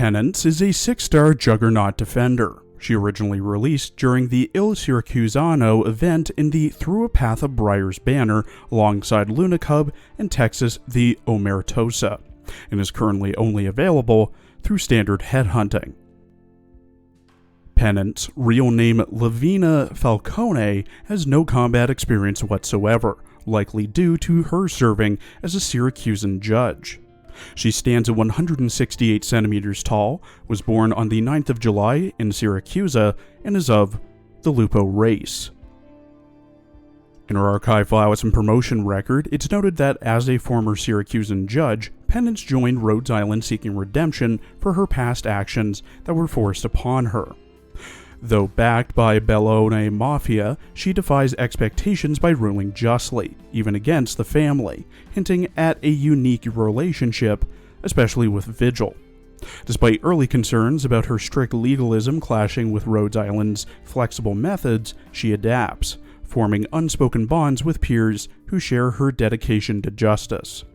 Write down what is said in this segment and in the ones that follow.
Penance is a 6-star Juggernaut defender. She originally released during the Il Syracusano event in the Through a Path of Briars banner alongside Luna Cub and Texas the Omertosa, and is currently only available through standard headhunting. Penance, real name Lavina Falcone, has no combat experience whatsoever, likely due to her serving as a Syracusan judge. She stands at 168 centimeters tall, was born on the 9th of July in Syracusa, and is of the Lupo race. In her archive files and promotion record, it's noted that as a former Syracusan judge, Penance joined Rhodes Island seeking redemption for her past actions that were forced upon her. Though backed by Bellone Mafia, she defies expectations by ruling justly, even against the family, hinting at a unique relationship, especially with Vigil. Despite early concerns about her strict legalism clashing with Rhodes Island's flexible methods, she adapts, forming unspoken bonds with peers who share her dedication to justice.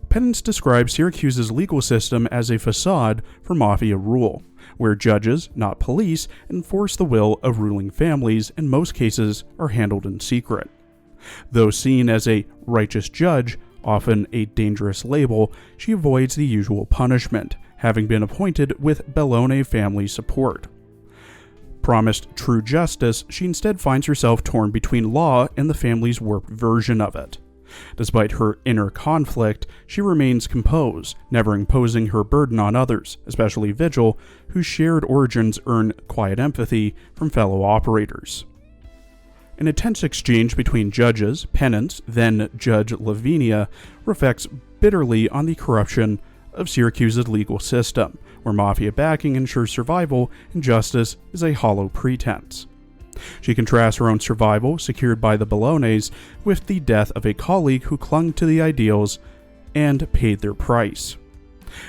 Penance describes Syracuse's legal system as a facade for mafia rule, where judges, not police, enforce the will of ruling families, and most cases are handled in secret. Though seen as a righteous judge, often a dangerous label, she avoids the usual punishment, having been appointed with Bellone family support. Promised true justice, she instead finds herself torn between law and the family's warped version of it. Despite her inner conflict, she remains composed, never imposing her burden on others, especially Vigil, whose shared origins earn quiet empathy from fellow operators. An intense exchange between judges, Penance, then Judge Lavinia, reflects bitterly on the corruption of Syracuse's legal system, where mafia backing ensures survival and justice is a hollow pretense. She contrasts her own survival, secured by the Bellones, with the death of a colleague who clung to the ideals and paid their price.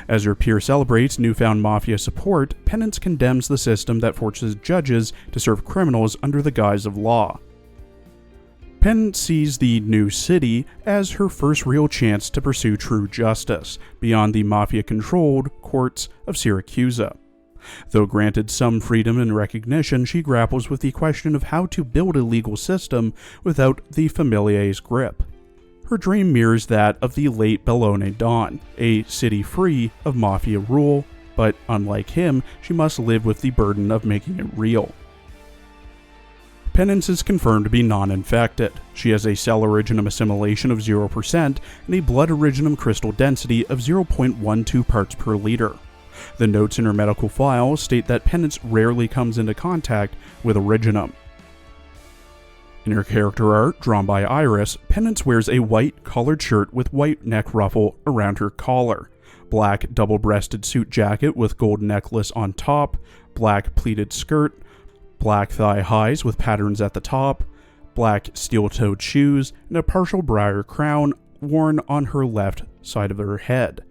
As her peer celebrates newfound mafia support, Penance condemns the system that forces judges to serve criminals under the guise of law. Penance sees the new city as her first real chance to pursue true justice, beyond the mafia-controlled courts of Syracusa. Though granted some freedom and recognition, she grapples with the question of how to build a legal system without the familiar's grip. Her dream mirrors that of the late Bellone Don, a city free of mafia rule, but unlike him, she must live with the burden of making it real. Penance is confirmed to be non-infected. She has a cell originum assimilation of 0% and a blood originum crystal density of 0.12 parts per liter. The notes in her medical file state that Penance rarely comes into contact with originum. In her character art, drawn by Iris, Penance wears a white collared shirt with white neck ruffle around her collar, black double-breasted suit jacket with gold necklace on top, black pleated skirt, black thigh highs with patterns at the top, black steel-toed shoes, and a partial briar crown worn on her left side of her head,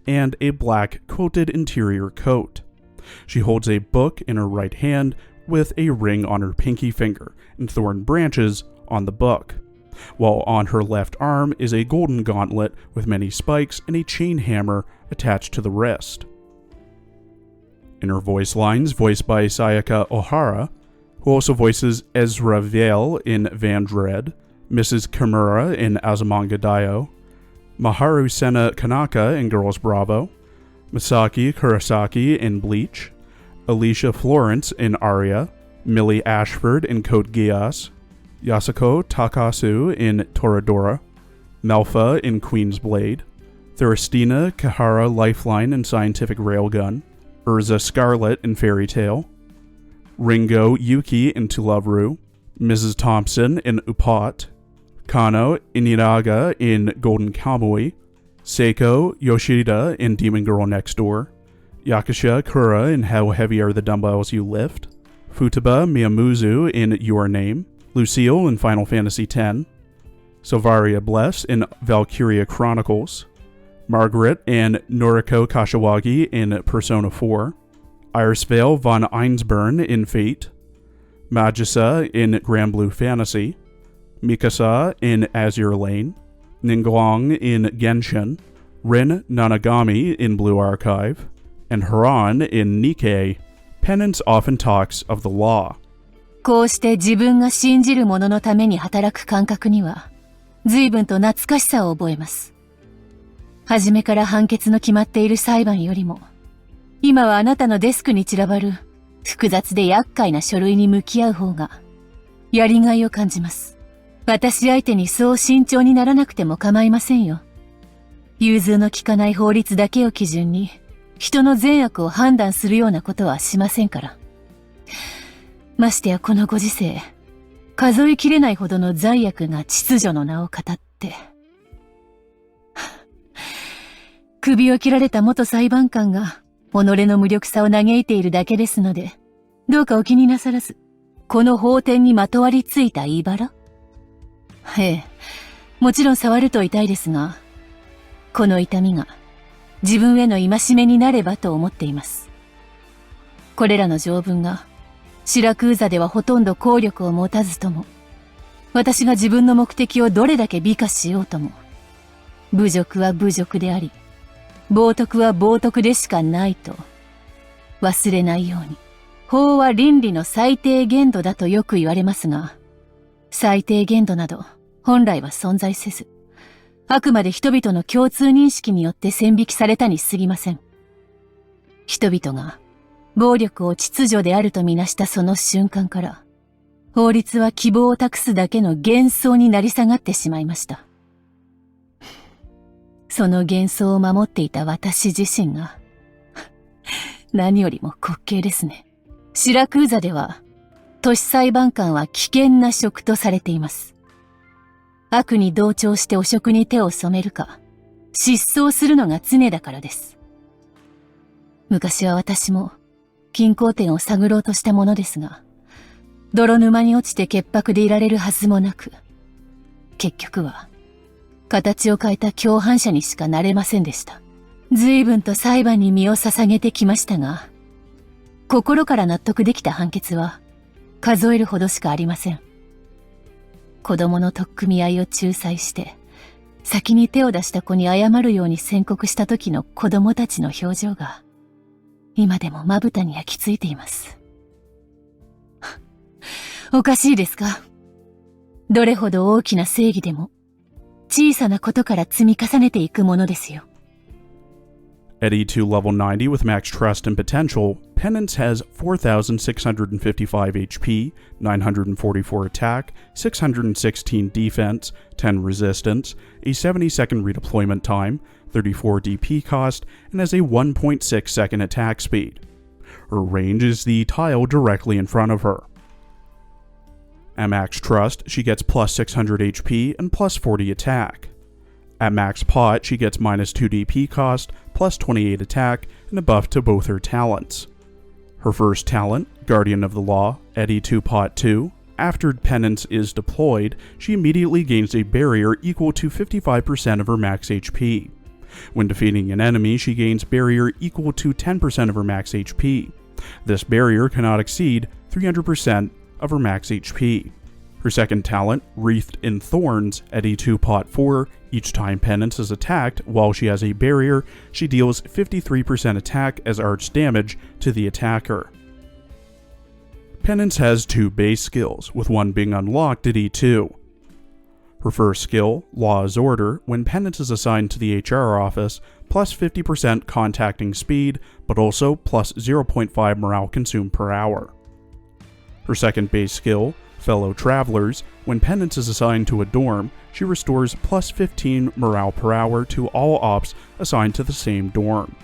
and a black quilted interior coat. She holds a book in her right hand with a ring on her pinky finger and thorn branches on the book, while on her left arm is a golden gauntlet with many spikes and a chain hammer attached to the wrist. In her voice lines, voiced by Sayaka Ohara, who also voices Ezra Vale in Van Dread, Mrs. Kimura in Azumanga Daioh, Maharu Sena Kanaka in Girls Bravo, Masaki Kurosaki in Bleach, Alicia Florence in Aria, Millie Ashford in Code Geass, Yasuko Takasu in Toradora, Melfa in Queen's Blade, Thuristina Kahara Lifeline in Scientific Railgun, Urza Scarlet in Fairy Tail, Ringo Yuki in To Love Ru, Mrs. Thompson in Upat, Kano Iniraga in Golden Kamui, Seiko Yoshida in Demon Girl Next Door, Yakusha Kura in How Heavy Are the Dumbbells You Lift, Futaba Miyamuzu in Your Name, Lucille in Final Fantasy X, Silvaria Bless in Valkyria Chronicles, Margaret and Noriko Kashiwagi in Persona 4, Irisvale von Einsburn in Fate, Magisa in Grand Blue Fantasy, Mikasa in Azure Lane, Ningguang in Genshin, Rin Nanagami in Blue Archive, And Haran in Nikkei, Penance often talks of the law. こうして自分が信じる者のために働く感覚には、随分と懐かしさを覚えます。初めから判決の決まっている裁判よりも、今はあなたのデスクに散らばる複雑で厄介な書類に向き合う方が、やりがいを感じます。私相手にそう慎重にならなくても構いませんよ。融通の利かない法律だけを基準に、人の善悪を判断するようなことはしませんから。ましてやこのご時世、数えきれないほどの罪悪が秩序の名を語って。首を切られた元裁判官が、己の無力さを嘆いているだけですので、どうかお気になさらず、この法典にまとわりついた言い腹？ええ、もちろん触ると痛いですが、この痛みが自分への戒めになればと思っています。これらの条文が、シラクーザではほとんど効力を持たずとも、私が自分の目的をどれだけ美化しようとも、侮辱は侮辱であり、冒涜は冒涜でしかないと、忘れないように。法は倫理の最低限度だとよく言われますが、最低限度など本来は存在せず、あくまで人々の共通認識によって線引きされたに過ぎません。人々が暴力を秩序であるとみなしたその瞬間から、法律は希望を託すだけの幻想になり下がってしまいました。その幻想を守っていた私自身が、何よりも滑稽ですね。シラクーザでは、都市裁判官は危険な職とされています。悪に同調して汚職に手を染めるか、失踪するのが常だからです。昔は私も、均衡点を探ろうとしたものですが、泥沼に落ちて潔白でいられるはずもなく、結局は、形を変えた共犯者にしかなれませんでした。随分と裁判に身を捧げてきましたが、心から納得できた判決は、数えるほどしかありません。子供の取っ組み合いを仲裁して、先に手を出した子に謝るように宣告した時の子供たちの表情が、今でもまぶたに焼き付いています。おかしいですか？どれほど大きな正義でも、小さなことから積み重ねていくものですよ。At E2 level 90 with max trust and potential, Penance has 4,655 HP, 944 attack, 616 defense, 10 resistance, a 70-second redeployment time, 34 DP cost, and has a 1.6 second attack speed. Her range is the tile directly in front of her. At max trust, she gets plus 600 HP and plus 40 attack. At max pot, she gets minus 2 DP cost, plus 28 attack, and a buff to both her talents. Her first talent, Guardian of the Law, at E2 pot 2, after Penance is deployed, she immediately gains a barrier equal to 55% of her max HP. When defeating an enemy, she gains barrier equal to 10% of her max HP. This barrier cannot exceed 300% of her max HP. Her second talent, Wreathed in Thorns, at E2 pot 4, each time Penance is attacked while she has a barrier, she deals 53% attack as arch damage to the attacker. Penance has two base skills, with one being unlocked at E2. Her first skill, Law is Order, when Penance is assigned to the HR office, plus 50% contacting speed, but also plus 0.5 morale consumed per hour. Her second base skill, Fellow Travelers, when Penance is assigned to a dorm, she restores plus 15 morale per hour to all ops assigned to the same dorm.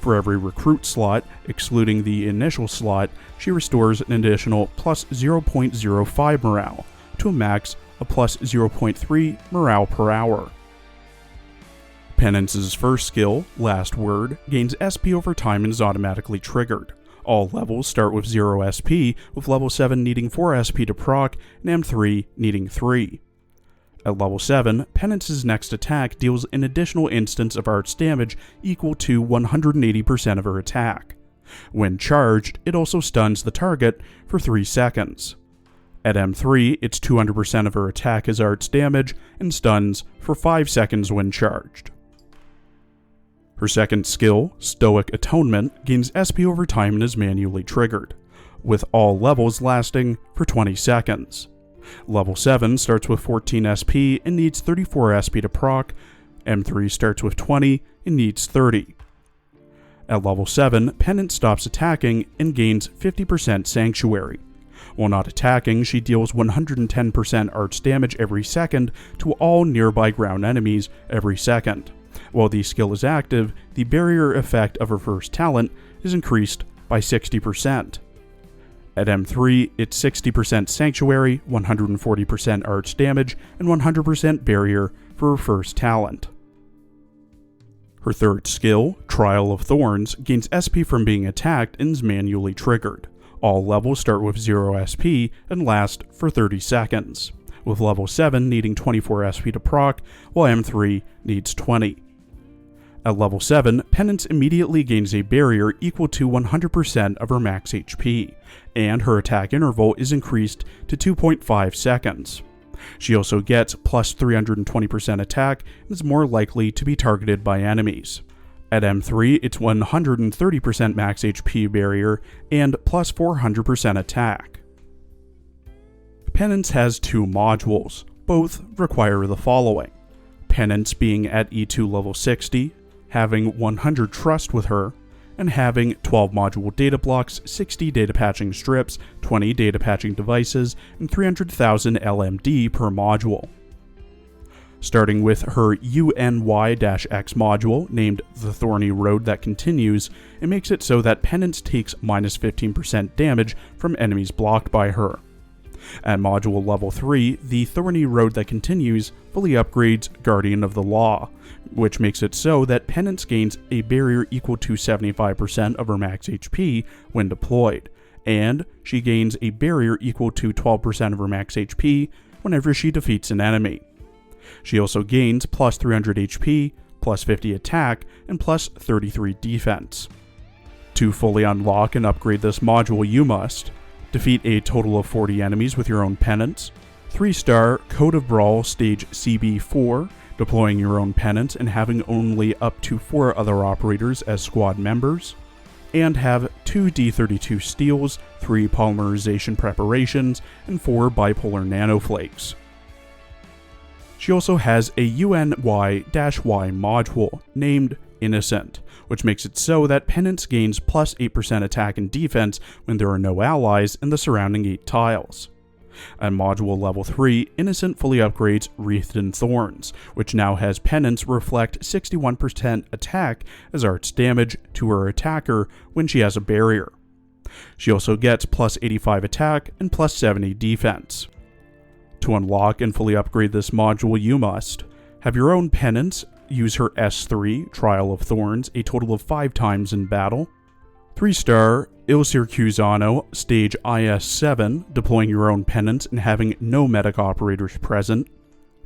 For every recruit slot, excluding the initial slot, she restores an additional plus 0.05 morale, to a max of plus 0.3 morale per hour. Penance's first skill, Last Word, gains SP over time and is automatically triggered. All levels start with 0 SP, with level 7 needing 4 SP to proc, and M3 needing 3. At level 7, Penance's next attack deals an additional instance of arts damage equal to 180% of her attack. When charged, it also stuns the target for 3 seconds. At M3, it's 200% of her attack as arts damage, and stuns for 5 seconds when charged. Her second skill, Stoic Atonement, gains SP over time and is manually triggered, with all levels lasting for 20 seconds. Level 7 starts with 14 SP and needs 34 SP to proc. M3 starts with 20 and needs 30. At level 7, Penance stops attacking and gains 50% Sanctuary. While not attacking, she deals 110% arch damage every second to all nearby ground enemies every second. While the skill is active, the barrier effect of her first talent is increased by 60%. At M3, it's 60% Sanctuary, 140% arch damage, and 100% barrier for her first talent. Her third skill, Trial of Thorns, gains SP from being attacked and is manually triggered. All levels start with 0 SP and last for 30 seconds, with level 7 needing 24 SP to proc, while M3 needs 20. At level 7, Penance immediately gains a barrier equal to 100% of her max HP, and her attack interval is increased to 2.5 seconds. She also gets plus 320% attack and is more likely to be targeted by enemies. At M3, it's 130% max HP barrier and plus 400% attack. Penance has two modules. Both require the following: Penance being at E2 level 60, having 100 trust with her, and having 12 module data blocks, 60 data patching strips, 20 data patching devices, and 300,000 LMD per module. Starting with her UNY-X module, named The Thorny Road That Continues, it makes it so that Penance takes minus 15% damage from enemies blocked by her. At module level 3, the Thorny Road That Continues fully upgrades Guardian of the Law, which makes it so that Penance gains a barrier equal to 75% of her max HP when deployed, and she gains a barrier equal to 12% of her max HP whenever she defeats an enemy. She also gains plus 300 HP, plus 50 attack, and plus 33 defense. To fully unlock and upgrade this module, you must defeat a total of 40 enemies with your own Penance, 3-star Code of Brawl Stage CB4, deploying your own Penance and having only up to 4 other operators as squad members, and have 2 D32 steals, 3 polymerization preparations, and 4 bipolar nanoflakes. She also has a UNY-Y module named Innocent, which makes it so that Penance gains plus 8% attack and defense when there are no allies in the surrounding 8 tiles. At module level 3, Innocent fully upgrades Wreathed in Thorns, which now has Penance reflect 61% attack as arch damage to her attacker when she has a barrier. She also gets plus 85 attack and plus 70 defense. To unlock and fully upgrade this module, you must have your own Penance, use her S3, Trial of Thorns, a total of 5 times in battle, 3-star Il Circusano, stage IS7, deploying your own Penance and having no medic operators present,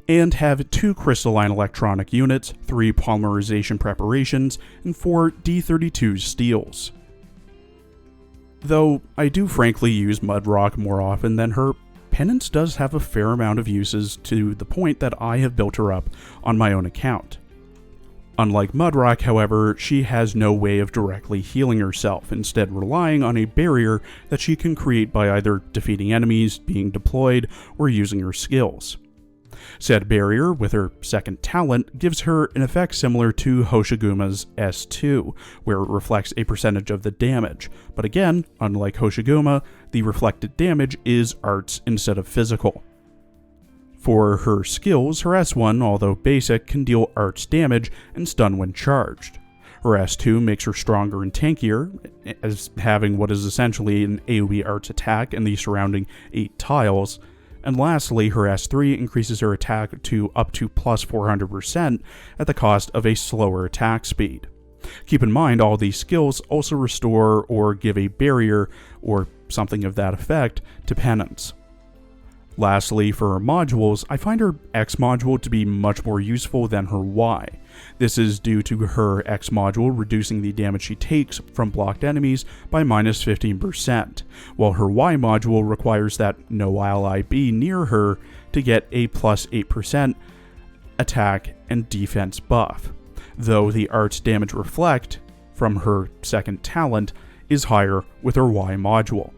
and have 2 crystalline electronic units, 3 polymerization preparations, and 4 D32 steals. Though I do frankly use Mudrock more often than her, Penance does have a fair amount of uses to the point that I have built her up on my own account. Unlike Mudrock, however, she has no way of directly healing herself, instead relying on a barrier that she can create by either defeating enemies, being deployed, or using her skills. Said barrier, with her second talent, gives her an effect similar to Hoshiguma's S2, where it reflects a percentage of the damage, but again, unlike Hoshiguma, the reflected damage is arts instead of physical. For her skills, her S1, although basic, can deal arch damage and stun when charged. Her S2 makes her stronger and tankier, as having what is essentially an AoE arch attack in the surrounding 8 tiles, and lastly, her S3 increases her attack to up to plus 400% at the cost of a slower attack speed. Keep in mind, all these skills also restore or give a barrier, or something of that effect, to Penance. Lastly, for her modules, I find her X module to be much more useful than her Y. This is due to her X module reducing the damage she takes from blocked enemies by minus 15%, while her Y module requires that no ally be near her to get a plus 8% attack and defense buff. though the art's damage reflect from her second talent is higher with her Y module.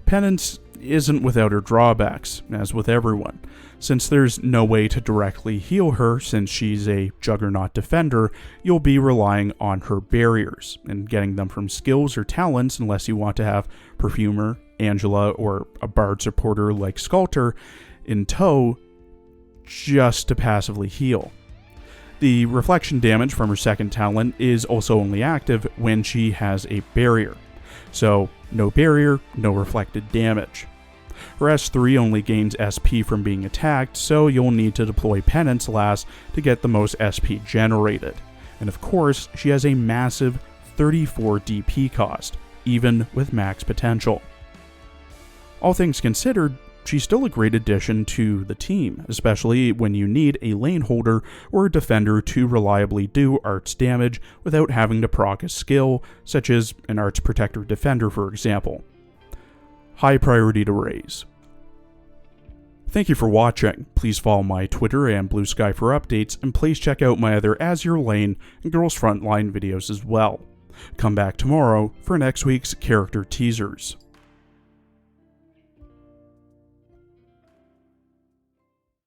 Penance isn't without her drawbacks, as with everyone. Since there's no way to directly heal her since she's a Juggernaut defender, you'll be relying on her barriers, and getting them from skills or talents unless you want to have Perfumer, Angela, or a Bard supporter like Sculptor in tow just to passively heal. The reflection damage from her second talent is also only active when she has a barrier. So, no barrier, no reflected damage. Her S3 only gains SP from being attacked, so you'll need to deploy Penance last to get the most SP generated. And of course, she has a massive 34 DP cost, even with max potential. All things considered, she's still a great addition to the team, especially when you need a lane holder or a defender to reliably do Art's damage without having to proc a skill, such as an Art's Protector Defender for example. High priority to raise. Thank you for watching. Please follow my Twitter and Blue Sky for updates, and please check out my other As Your Lane and Girls Frontline videos as well. Come back tomorrow for next week's character teasers.